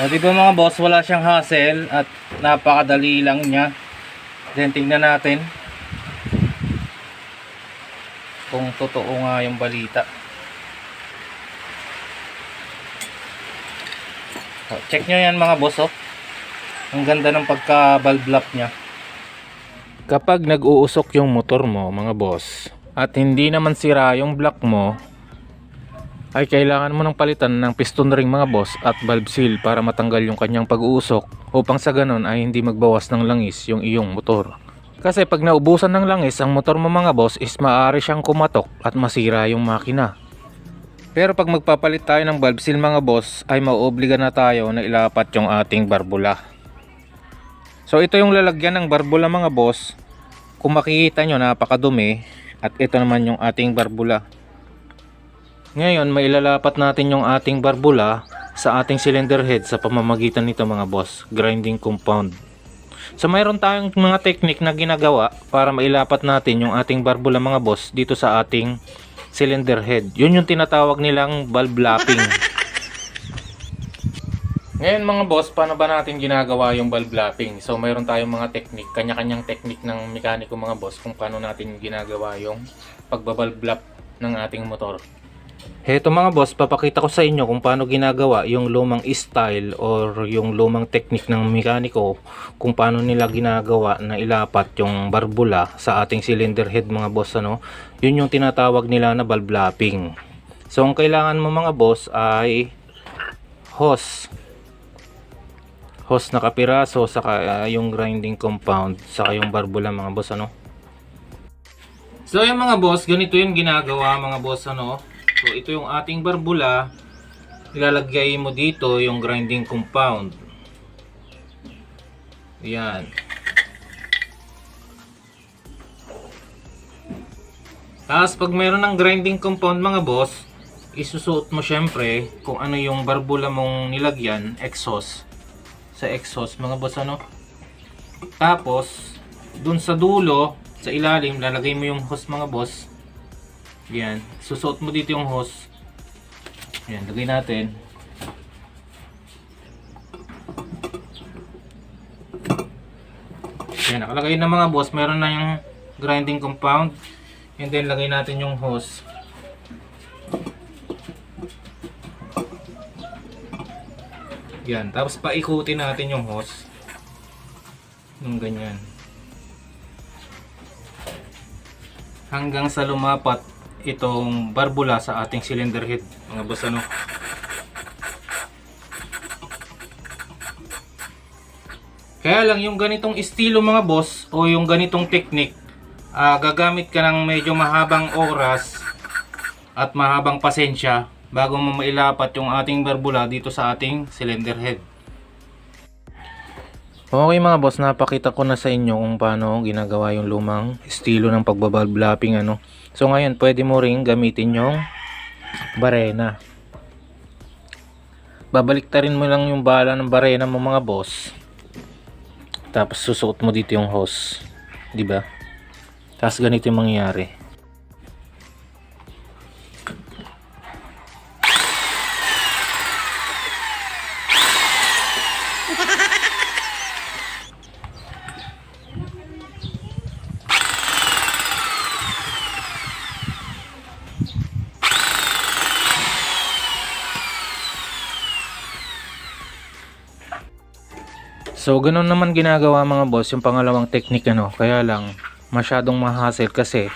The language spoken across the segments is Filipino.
Di ba mga boss, wala siyang hassle at napakadali lang niya. Then tingnan natin kung totoo nga yung balita. Check nyo yan mga boss, oh. Ang ganda ng pagka valve lap niya. Kapag nag-uusok yung motor mo mga boss at hindi naman sira yung block mo, ay kailangan mo ng palitan ng piston ring mga boss at valve seal para matanggal yung kanyang pag-uusok, upang sa ganon ay hindi magbawas ng langis yung iyong motor. Kasi pag naubusan ng langis ang motor mo mga boss is maaari siyang kumatok at masira yung makina. Pero pag magpapalit tayo ng valve seal mga boss ay mauobliga na tayo na ilapat yung ating barbula. So ito yung lalagyan ng barbula mga boss. Kung makikita nyo, napakadumi. At ito naman yung ating barbula. Ngayon mailalapat natin yung ating barbula sa ating cylinder head sa pamamagitan nito mga boss, grinding compound. So mayroon tayong mga technique na ginagawa para mailapat natin yung ating barbula mga boss dito sa ating cylinder head. Yun yung tinatawag nilang valve lapping. Ngayon mga boss, paano ba natin ginagawa yung valve lapping? So mayroon tayong mga technique, kanya-kanyang technique ng mekaniko mga boss kung paano natin ginagawa yung pagbabalve lap ng ating motor. Heto mga boss, papakita ko sa inyo kung paano ginagawa yung lumang style or yung lumang technique ng mekaniko, kung paano nila ginagawa na ilapat yung barbula sa ating cylinder head mga boss, ano. Yun yung tinatawag nila na valve lapping. So ang kailangan mo mga boss ay hose na kapiraso, saka yung grinding compound, saka yung barbula mga boss, ano. So yung mga boss, ganito yung ginagawa mga boss, ano. So ito yung ating barbula, ilalagay mo dito yung grinding compound. Yan. Tapos pag mayroon ng grinding compound mga boss, isusuot mo syempre kung ano yung barbula mong nilagyan, exhaust. Sa exhaust mga boss, ano. Tapos dun sa dulo, sa ilalim, lalagay mo yung hose mga boss. Yan, susuot mo dito yung hose. Yan, lagay natin. Yan, nakalagay na mga boss, meron na yung grinding compound. And then lagay natin yung hose. Yan, tapos paikutin natin yung hose ng ganyan hanggang sa lumapat itong barbula sa ating cylinder head mga boss, ano. Kaya lang yung ganitong estilo mga boss o yung ganitong technique, gagamit ka ng medyo mahabang oras at mahabang pasensya bago mo mailapat yung ating barbula dito sa ating cylinder head. Okay mga boss, napakita ko na sa inyo kung paano ginagawa yung lumang estilo ng pagbabalve lapping, ano. So ngayon pwede mo ring gamitin yung barena. Babaliktarin mo lang yung bala ng barena mo mga boss. Tapos susuot mo dito yung hose, di ba? Tapos ganito yung mangyayari. So ganun naman ginagawa mga boss yung pangalawang technique, ano. Kaya lang masyadong ma-hassle kasi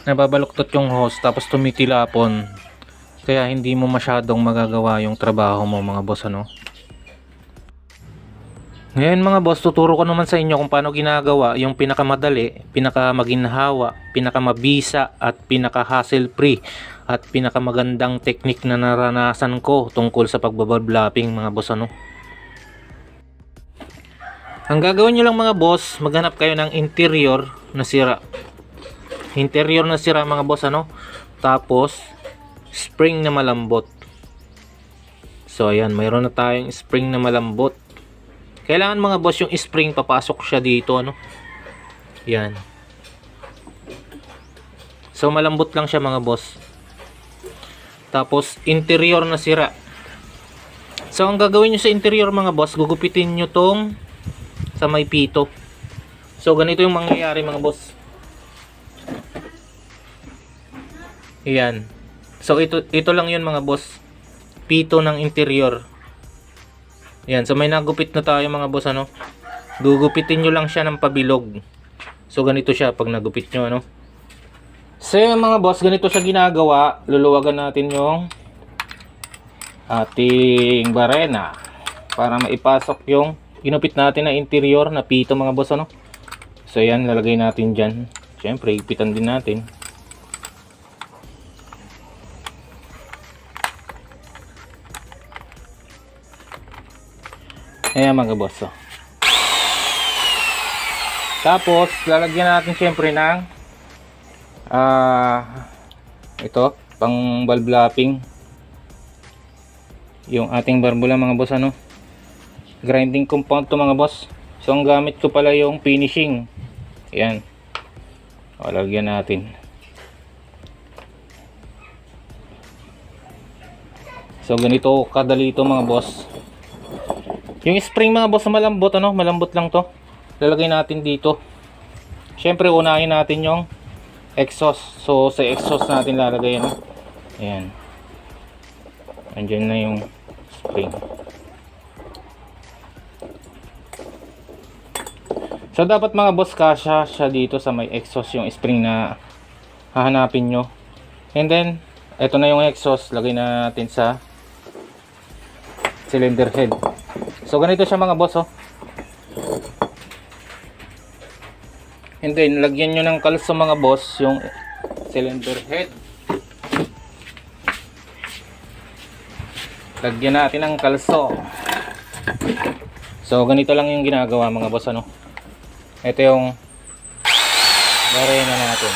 nababaluktot yung hose tapos tumitilapon. Kaya hindi mo masyadong magagawa yung trabaho mo mga boss, ano. Ngayon mga boss, tuturo ko naman sa inyo kung paano ginagawa yung pinakamadali, pinakamaginhawa, pinakamabisa at pinaka-hassle free at pinakamagandang technique na naranasan ko tungkol sa pagbabalve lapping mga boss, ano. Ang gagawin nyo lang mga boss, maghanap kayo ng interior na sira. Interior na sira mga boss, ano. Tapos spring na malambot. So ayan, mayroon na tayong spring na malambot. Kailangan mga boss yung spring papasok siya dito, ano. Yan. So malambot lang siya mga boss. Tapos interior na sira. So ang gagawin nyo sa interior mga boss, gugupitin nyo tong sa may pito. So ganito yung mangyayari mga boss. Ayan. So ito lang yun mga boss. Pito ng interior. Ayan. So may nagupit na tayo mga boss, ano. Gugupitin nyo lang siya ng pabilog. So ganito siya pag nagupit nyo, ano. So mga boss, ganito siya ginagawa. Luluwagan natin yung ating barena para maipasok yung ginupit natin na interior na pito mga boss, ano. So yan, lalagay natin dyan. Siyempre, ipitan din natin. Ayan mga boss, oh. Tapos lalagyan natin siyempre ng ito, pang valve lapping yung ating barbula mga boss, ano. Grinding compound to mga boss. So ang gamit ko pala yung finishing. Ayan. O, lagyan natin. So ganito kadali ito mga boss. Yung spring mga boss malambot, ano, malambot lang to. Lalagay natin dito. Syempre unahin natin yung exhaust. So sa exhaust natin lalagay, ano. Ayan. Andiyan na yung spring. So dapat mga boss kasya siya dito sa may exhaust yung spring na hahanapin nyo. And then eto na yung exhaust, lagay natin sa cylinder head. So ganito siya mga boss, oh. And then lagyan nyo ng kalso mga boss yung cylinder head. Lagyan natin ng kalso. So ganito lang yung ginagawa mga boss, ano. Ito yung barena natin.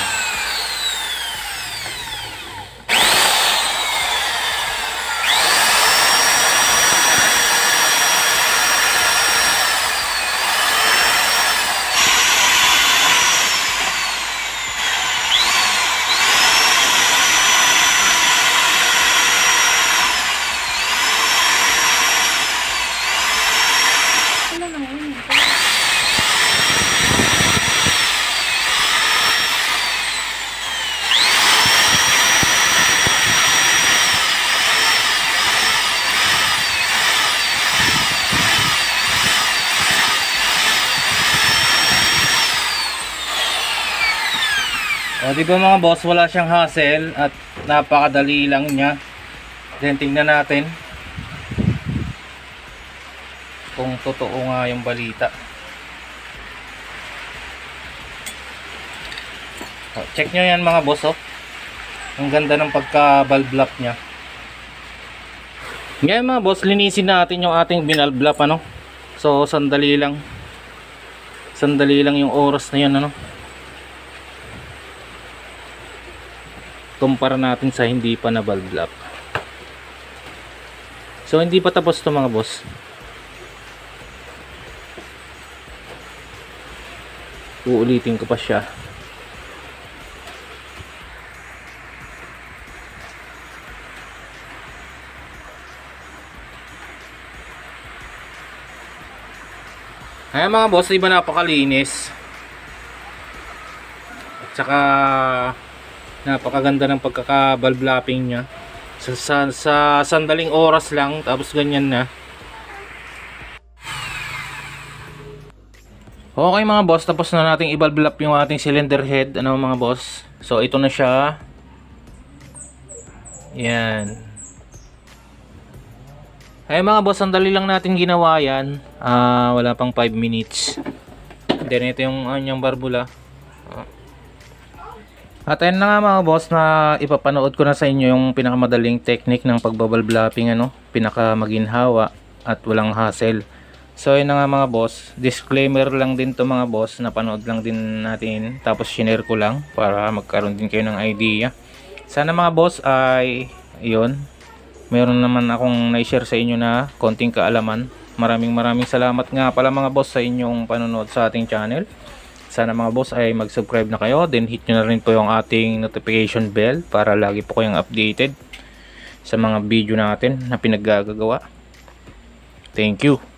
O di ba mga boss, wala siyang hassle at napakadali lang niya. Then tingnan natin kung totoo nga yung balita. O, check nyo yan mga boss, oh. Ang ganda ng pagka valve lap niya. Ngayon mga boss, linisin natin yung ating binalve lap, ano. So sandali lang yung oras na yan, ano. Kumpara natin sa hindi pa na valve lap. So hindi pa tapos to mga boss. Uulitin ko pa siya. Ayan mga boss, iba napakalinis. At saka napakaganda ng pagkaka-valve lapping niya. Sa sandaling oras lang, tapos ganyan na. Okay mga boss, tapos na nating i-valve lap yung ating cylinder head, ano mga boss. So ito na siya. Yan. Ay mga boss, sandali lang natin ginawa yan. Wala pang 5 minutes. Then ito yung anyang barbula. At ayun na nga mga boss, na ipapanood ko na sa inyo yung pinakamadaling technique ng pagbabalve lapping, ano, pinakamaginhawa at walang hassle. So ayun na nga mga boss, disclaimer lang din to mga boss, napanood lang din natin, tapos shinare ko lang para magkaroon din kayo ng idea. Sana mga boss ay yun, meron naman akong na-share sa inyo na konting kaalaman. Maraming salamat nga pala mga boss sa inyong panonood sa ating channel. Sana mga boss ay mag-subscribe na kayo. Then hit nyo na rin po yung ating notification bell para lagi po kayong updated sa mga video natin na pinaggagawa. Thank you.